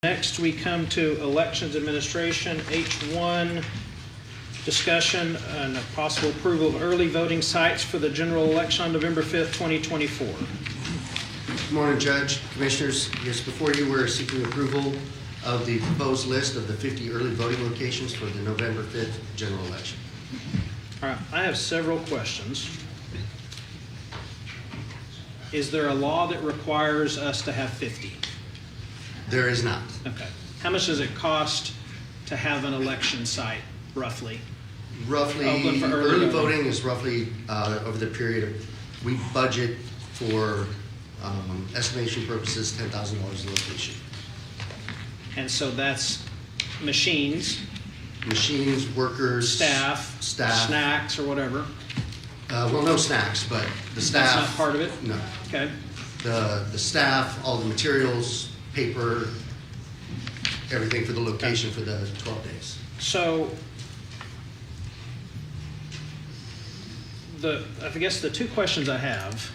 Next, we come to Elections Administration, H1, discussion and possible approval of early voting sites for the general election on November 5th, 2024. Good morning, Judge, Commissioners. Yes, before you, we're seeking approval of the proposed list of the 50 early voting locations for the November 5th general election. All right, I have several questions. Is there a law that requires us to have 50? There is not. Okay. How much does it cost to have an election site, roughly? Roughly, for early voting is roughly, over the period, we budget for estimation purposes, $10,000 a location. And so that's machines, Workers, staff, snacks, or whatever. Well, no snacks, but the staff. That's not part of it? No. Okay. The staff, all the materials, paper, everything for the location for the 12 days. So I guess the two questions I have,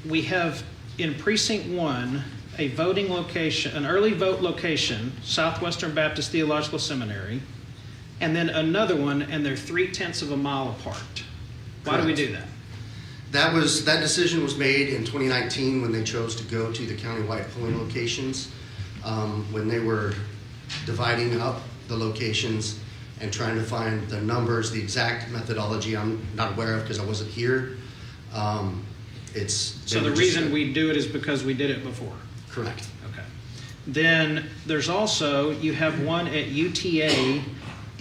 we have in precinct 1 a voting location, an early vote location, Southwestern Baptist Theological Seminary, and then another one, and they're 0.3 of a mile apart. Why do we do that? That decision was made in 2019 when they chose to go to the countywide polling locations. When they were dividing up the locations and trying to find the numbers, the exact methodology I'm not aware of because I wasn't here. So the reason we do it is because we did it before? Correct. Okay. Then there's also, you have one at UTA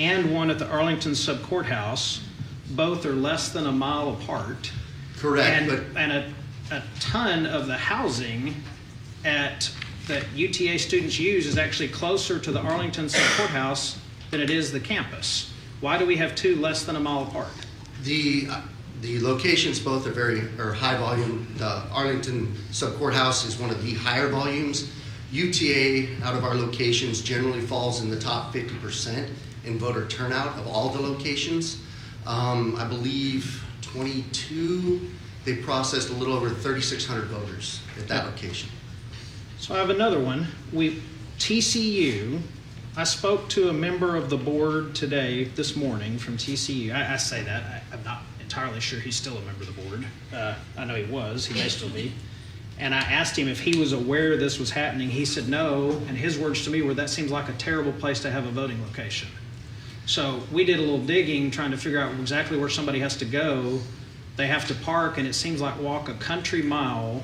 and one at the Arlington Sub-Courthouse. Both are less than a mile apart. Correct. And a ton of the housing that UTA students use is actually closer to the Arlington Sub-Courthouse than it is the campus. Why do we have two less than a mile apart? The locations both are high volume. The Arlington Sub-Courthouse is one of the higher volumes. UTA, out of our locations, generally falls in the top 50% in voter turnout of all the locations. I believe 22, they processed a little over 3,600 voters at that location. So I have another one. TCU, I spoke to a member of the board this morning from TCU. I say that, I'm not entirely sure he's still a member of the board. I know he was, he may still be. And I asked him if he was aware this was happening. He said no, and his words to me were, that seems like a terrible place to have a voting location. So we did a little digging trying to figure out exactly where somebody has to go. They have to park, and it seems like walk a country mile.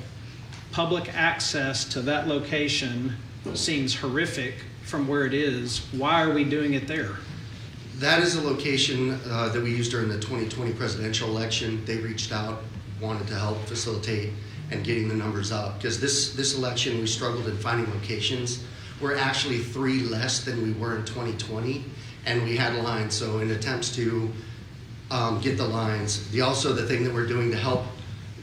Public access to that location seems horrific from where it is. Why are we doing it there? That is a location that we used during the 2020 presidential election. They reached out, wanted to help facilitate and getting the numbers up. Because this election, we struggled in finding locations. We're actually 3 less than we were in 2020. And we had lines, so in attempts to get the lines. The thing that we're doing to help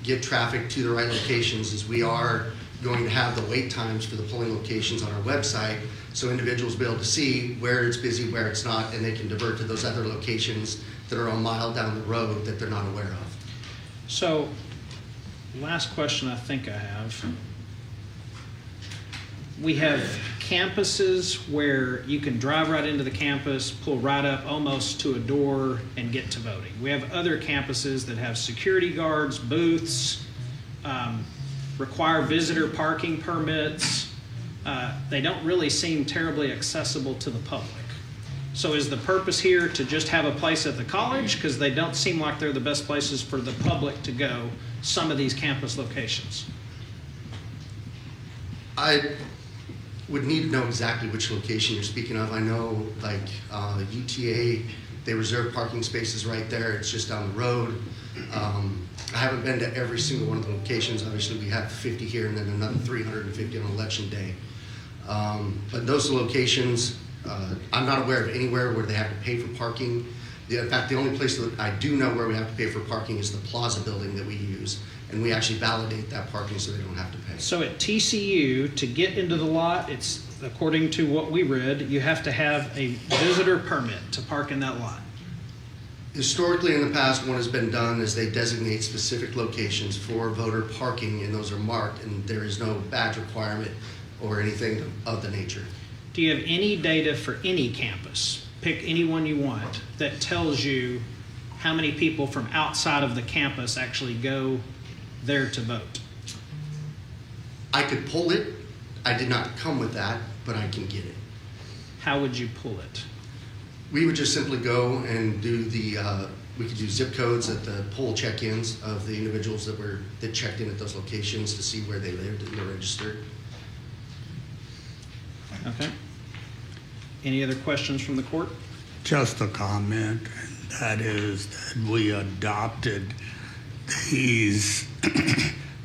get traffic to the right locations is we are going to have the wait times for the polling locations on our website so individuals will be able to see where it's busy, where it's not, and they can divert to those other locations that are a mile down the road that they're not aware of. So, last question I think I have. We have campuses where you can drive right into the campus, pull right up almost to a door, and get to voting. We have other campuses that have security guards, booths, require visitor parking permits. They don't really seem terribly accessible to the public. So is the purpose here to just have a place at the college? Because they don't seem like they're the best places for the public to go, some of these campus locations. I would need to know exactly which location you're speaking of. I know like UTA, they reserve parking spaces right there. It's just down the road. I haven't been to every single one of the locations. Obviously we have 50 here and then another 350 on election day. But those locations, I'm not aware of anywhere where they have to pay for parking. In fact, the only place that I do know where we have to pay for parking is the Plaza building that we use. And we actually validate that parking so they don't have to pay. So at TCU, to get into the lot, it's, according to what we read, you have to have a visitor permit to park in that lot. Historically, in the past, what has been done is they designate specific locations for voter parking, and those are marked, and there is no badge requirement or anything of the nature. Do you have any data for any campus, pick any one you want, that tells you how many people from outside of the campus actually go there to vote? I could pull it. I did not come with that, but I can get it. How would you pull it? We would just simply go and do we could do zip codes at the poll check-ins of the individuals that checked in at those locations to see where they lived and they're registered. Okay. Any other questions from the court? Just a comment, and that is that we adopted these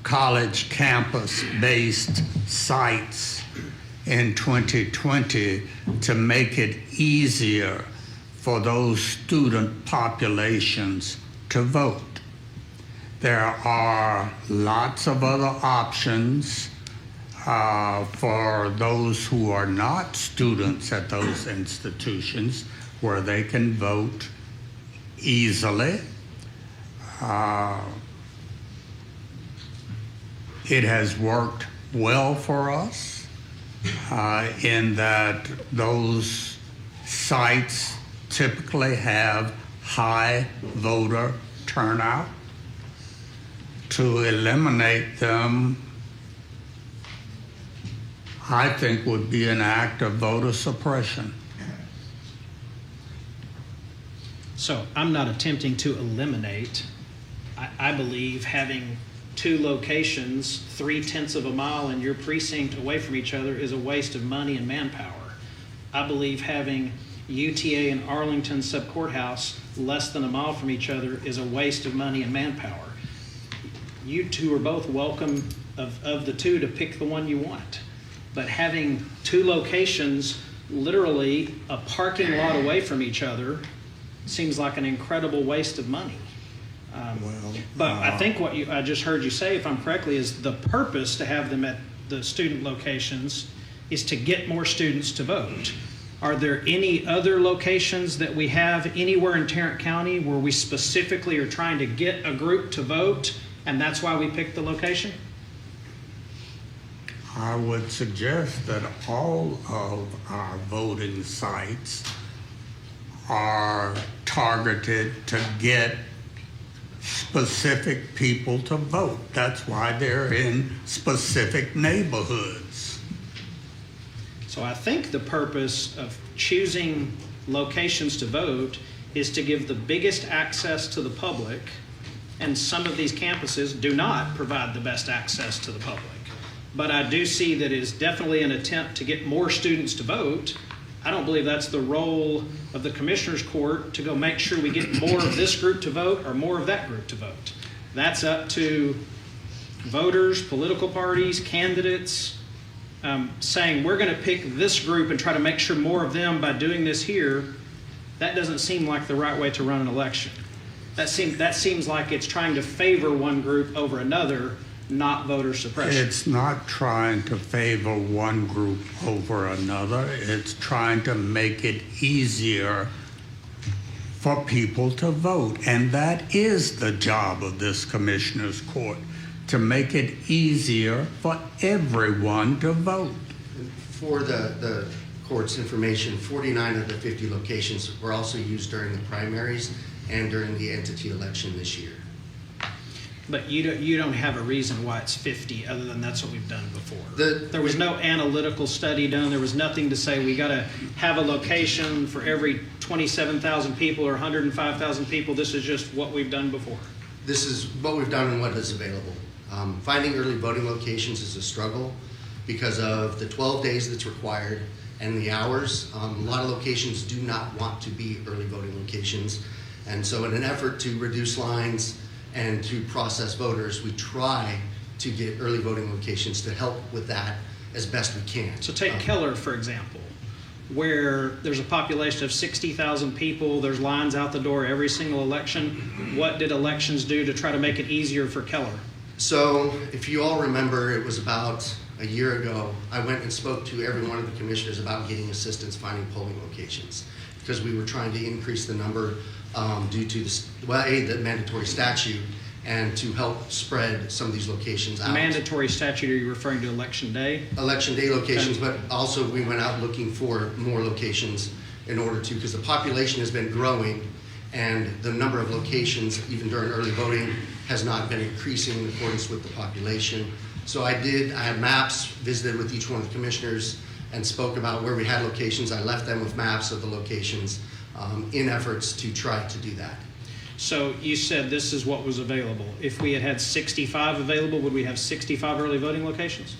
college campus-based sites in 2020 to make it easier for those student populations to vote. There are lots of other options for those who are not students at those institutions where they can vote easily. It has worked well for us in that those sites typically have high voter turnout. To eliminate them, I think, would be an act of voter suppression. So I'm not attempting to eliminate. I believe having two locations 0.3 of a mile in your precinct away from each other is a waste of money and manpower. I believe having UTA and Arlington sub-courthouse less than a mile from each other is a waste of money and manpower. You two are both welcome of the two to pick the one you want. But having two locations literally a parking lot away from each other seems like an incredible waste of money. But I think what I just heard you say, if I'm correctly, is the purpose to have them at the student locations is to get more students to vote. Are there any other locations that we have anywhere in Tarrant County where we specifically are trying to get a group to vote, and that's why we picked the location? I would suggest that all of our voting sites are targeted to get specific people to vote. That's why they're in specific neighborhoods. So I think the purpose of choosing locations to vote is to give the biggest access to the public, and some of these campuses do not provide the best access to the public. But I do see that it is definitely an attempt to get more students to vote. I don't believe that's the role of the Commissioner's Court to go make sure we get more of this group to vote or more of that group to vote. That's up to voters, political parties, candidates, saying we're going to pick this group and try to make sure more of them by doing this here. That doesn't seem like the right way to run an election. That seems like it's trying to favor one group over another, not voter suppression. It's not trying to favor one group over another. It's trying to make it easier for people to vote. And that is the job of this Commissioner's Court, to make it easier for everyone to vote. For the court's information, 49 of the 50 locations were also used during the primaries and during the entity election this year. But you don't have a reason why it's 50 other than that's what we've done before. There was no analytical study done. There was nothing to say we got to have a location for every 27,000 people or 105,000 people. This is just what we've done before. This is what we've done and what is available. Finding early voting locations is a struggle because of the 12 days that's required and the hours. A lot of locations do not want to be early voting locations. And so in an effort to reduce lines and to process voters, we try to get early voting locations to help with that as best we can. So take Keller, for example, where there's a population of 60,000 people, there's lines out the door every single election. What did elections do to try to make it easier for Keller? So if you all remember, it was about a year ago, I went and spoke to every one of the commissioners about getting assistance finding polling locations because we were trying to increase the number due to the mandatory statute, and to help spread some of these locations out. Mandatory statute, are you referring to election day? Election day locations, Okay. but also we went out looking for more locations in order to, because the population has been growing and the number of locations, even during early voting, has not been increasing in accordance with the population. So I had maps, visited with each one of the commissioners and spoke about where we had locations. I left them with maps of the locations in efforts to try to do that. So you said this is what was available. If we had had 65 available, would we have 65 early voting locations?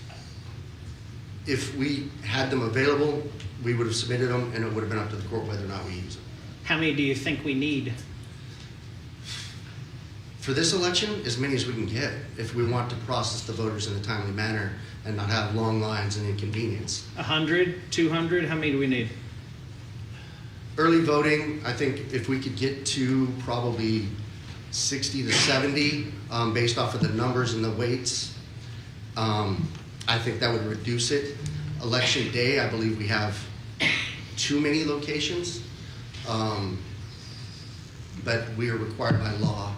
If we had them available, we would have submitted them, and it would have been up to the court whether or not we use them. How many do you think we need? For this election, as many as we can get, if we want to process the voters in a timely manner and not have long lines and inconvenience. 100, 200, how many do we need? Early voting, I think if we could get to probably 60 to 70, based off of the numbers and the weights, I think that would reduce it. Election day, I believe we have too many locations, but we are required by law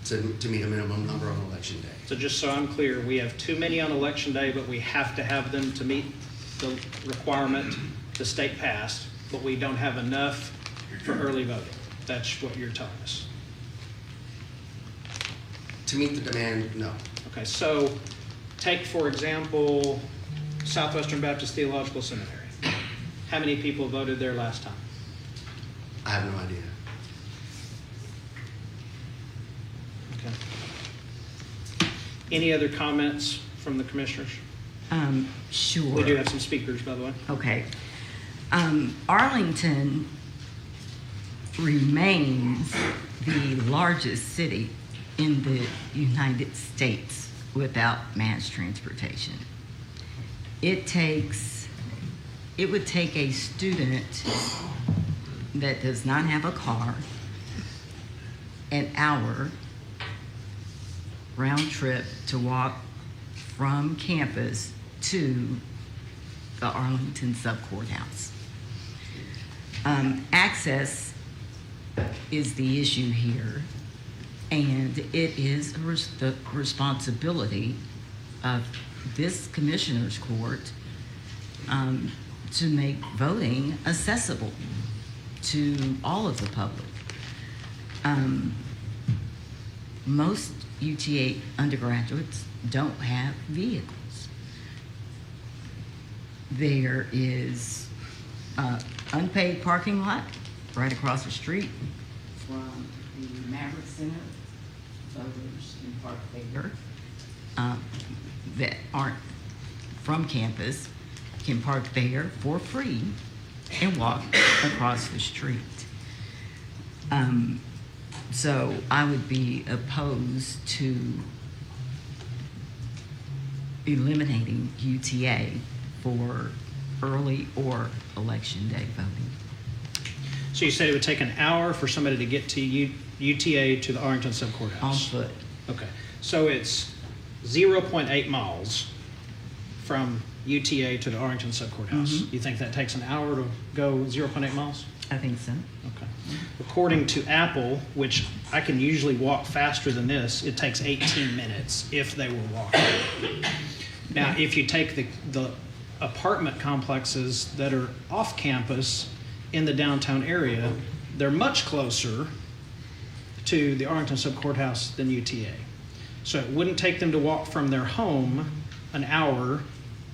to meet a minimum number on election day. So just so I'm clear, we have too many on election day, but we have to have them to meet the requirement the state passed, but we don't have enough for early voting. That's what you're telling us. To meet the demand, no. Okay, so take, for example, Southwestern Baptist Theological Seminary. How many people voted there last time? I have no idea. Okay. Any other comments from the commissioners? Sure. We do have some speakers, by the way. Okay. Arlington remains the largest city in the United States without mass transportation. It would take a student that does not have a car an hour round trip to walk from campus to the Arlington Sub-Courthouse. Access is the issue here, and it is the responsibility of this Commissioner's Court to make voting accessible to all of the public. Most UTA undergraduates don't have vehicles. There is an unpaid parking lot right across the street from the Maverick Center. Voters can park there that aren't from campus can park there for free and walk across the street. So I would be opposed to eliminating UTA for early or election day voting. So you said it would take an hour for somebody to get to UTA to the Arlington On Sub-Courthouse? foot. Okay, so it's 0.8 miles from UTA to the Arlington Sub-Courthouse. Mhm. You think that takes an hour to go 0.8 miles? I think so. Okay. According to Apple, which I can usually walk faster than this, it takes 18 minutes if they were walking. Now, if you take the apartment complexes that are off campus in the downtown area, they're much closer to the Arlington Sub-Courthouse than UTA. So it wouldn't take them to walk from their home an hour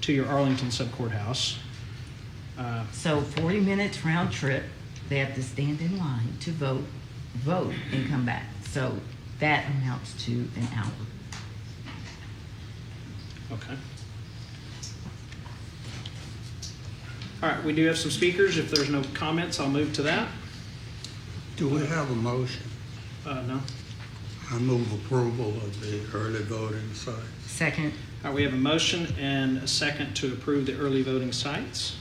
to your Arlington Sub-Courthouse. So 40 minutes round trip, they have to stand in line to vote, and come back. So that amounts to an hour. Okay. All right, we do have some speakers. If there's no comments, I'll move to that. Do we have a motion? No. I move approval of the early voting site. Second. All right, we have a motion and a second to approve the early voting sites.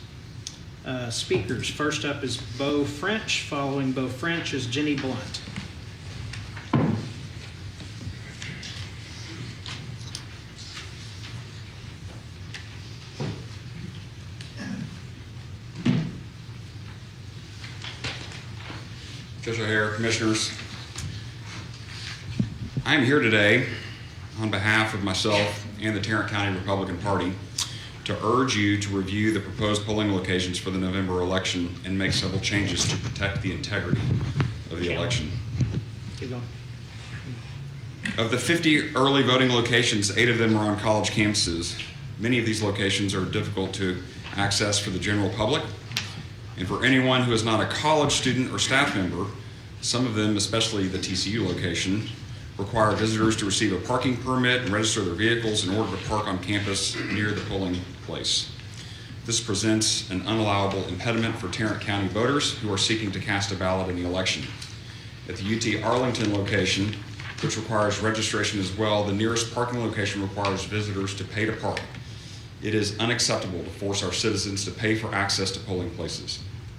Speakers, first up is Beau French. Following Beau French is Jenny Blunt. Judge OHare, Commissioners. I am here today on behalf of myself and the Tarrant County Republican Party to urge you to review the proposed polling locations for the November election and make several changes to protect the integrity of the election. Keep going. Of the 50 early voting locations, 8 of them are on college campuses. Many of these locations are difficult to access for the general public. And for anyone who is not a college student or staff member, some of them, especially the TCU location, require visitors to receive a parking permit and register their vehicles in order to park on campus near the polling place. This presents an unallowable impediment for Tarrant County voters who are seeking to cast a ballot in the election. At the UT Arlington location, which requires registration as well, the nearest parking location requires visitors to pay to park. It is unacceptable to force our citizens to pay for access to polling places.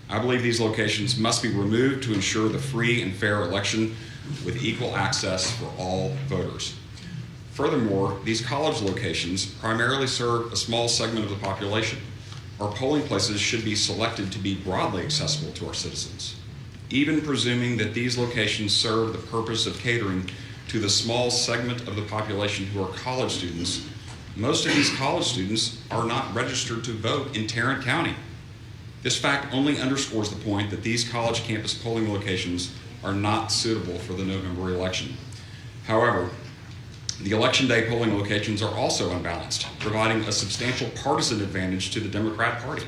I believe these locations must be removed to ensure the free and fair election with equal access for all voters. Furthermore, these college locations primarily serve a small segment of the population. Our polling places should be selected to be broadly accessible to our citizens. Even presuming that these locations serve the purpose of catering to the small segment of the population who are college students, most of these college students are not registered to vote in Tarrant County. This fact only underscores the point that these college campus polling locations are not suitable for the November election. However, the election day polling locations are also unbalanced, providing a substantial partisan advantage to the Democrat Party.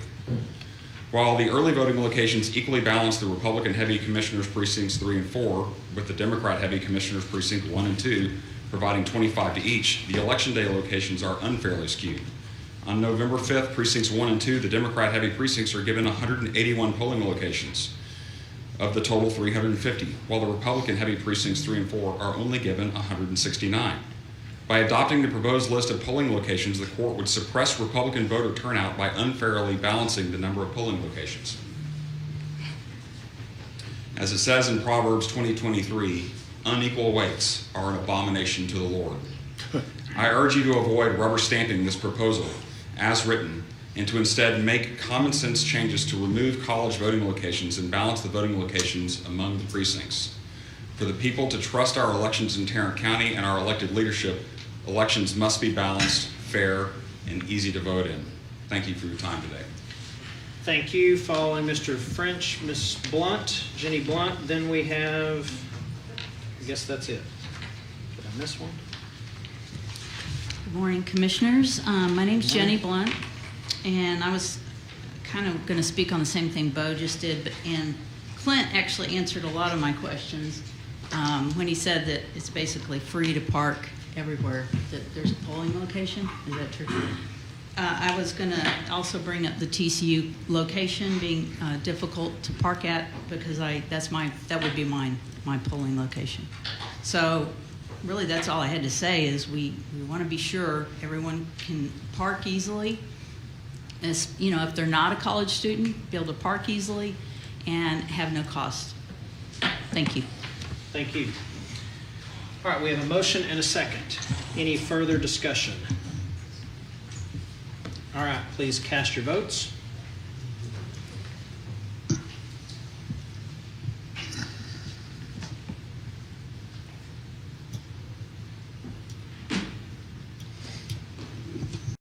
While the early voting locations equally balance the Republican-heavy Commissioners Precincts 3 and 4, with the Democrat-heavy Commissioners Precinct 1 and 2 providing 25 to each, the election day locations are unfairly skewed. On November 5th, Precincts 1 and 2, the Democrat-heavy precincts are given 181 polling locations of the total 350, while the Republican-heavy Precincts 3 and 4 are only given 169. By adopting the proposed list of polling locations, the court would suppress Republican voter turnout by unfairly balancing the number of polling locations. As it says in Proverbs 20:23, unequal weights are an abomination to the Lord. I urge you to avoid rubber stamping this proposal as written and to instead make common sense changes to remove college voting locations and balance the voting locations among the precincts. For the people to trust our elections in Tarrant County and our elected leadership, elections must be balanced, fair, and easy to vote in. Thank you for your time today. Thank you. Following Mr. French, Ms. Blunt, Jenny Blunt. Then we have, I guess that's it. Did I miss one? Good morning, Commissioners. My name's Jenny Blunt, and I was kind of going to speak on the same thing Bo just did, and Clint actually answered a lot of my questions when he said that it's basically free to park everywhere that there's a polling location. Is that true? I was going to also bring up the TCU location being difficult to park at because that would be my polling location. So really that's all I had to say is we want to be sure everyone can park easily. As, you know, if they're not a college student, be able to park easily and have no cost. Thank you. Thank you. All right, we have a motion and a second. Any further discussion? All right, please cast your votes.